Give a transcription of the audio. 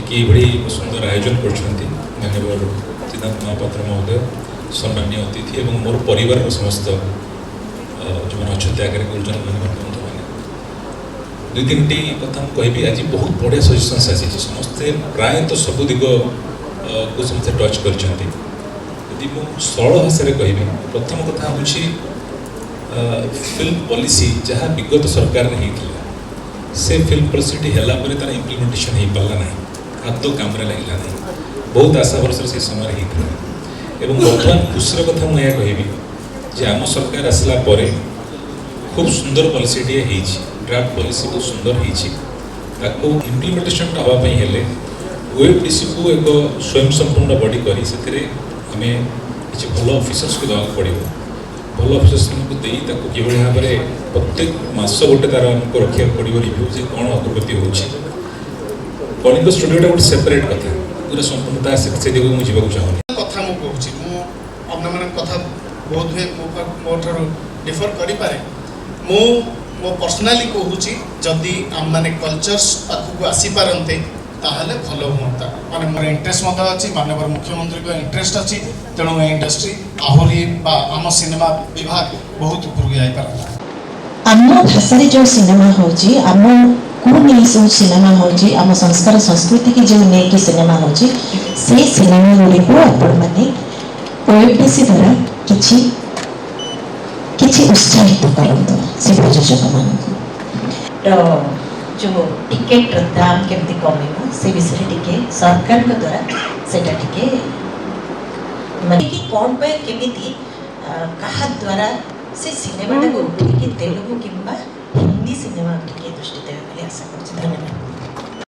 कि ये सुंदर आयोजन कर माननीय सिद्धांत महापात्र महोदय सम्मान्य अतिथि और मोर परिवार समस्त जो मैंने अच्छा आगे गुरुजन बंधु मैंने दुई तीन टी कथा कहि आज बहुत बढ़िया सजेसन्स आसी समस्ते प्राय तो सब दिग को समस्ते टच कर सरल भाषा कहि प्रथम कथा हूँ फिल्म पॉलिसी जहाँ विगत सरकार ने से फिल्म पॉलिसी है तार इम्प्लीमेंटेशन हो पारा ना आदौ काम लगला ना बहुत आशा भरोसा से समय होता बर्तमान खुशी कथा मुझे कहि आम सरकार आसला खूब सुंदर पॉलिसी ड्राफ्ट पॉलिसी बहुत सुंदर हो इम्प्लीमेंटेशन हाँपाई ओएफडीसी को एक स्वयं संपूर्ण बॉडी करी से आम किसी भल ऑफिसर्स को देवाक पड़ो भल ऑफिसर्स को दे किभली भाव में प्रत्येक मास गोटे तार आमको रखा पड़ो रिव्यू से कौन अग्रगति होची कलिंग स्टूडियोटा गोटे सेपरेट कथा पूरा संपूर्णता से दिग मुझे जाऊँ कथा मुझे कथा बहुत हुए मो डिफर करें मो पर्सनाली कहूँ जदि आम मैंने कल्चर्स पाखक आसीपारते ताहले भल हुआ माने मोर इंटरेस्ट अच्छी माननीय मुख्यमंत्री को इंटरेस्ट अच्छी तेणु इंडस्ट्री आहरी आम सिनेमा विभाग बहुत ऊपर जापार आम भाषा जो सिनेमा होची आम को नहीं सब सिनेमा होची आम संस्कार संस्कृति की जो नहीं सिनेमा होची से सिनेमा गुड़ी को आपण माने ओएफडीसी द्वारा किछि किछि उत्साहित करंतो से प्रयोजक मान तो जो टिकेट दाम केमती कमेबो से विषय टिके सरकार के द्वारा सेटा टिके माने कि कोन पे केमिति कहा द्वारा से सिनेमा को उठी कि तेलुगु किंबा हिंदी सिनेमा टिके दृष्टि देबे आशा करछि। धन्यवाद।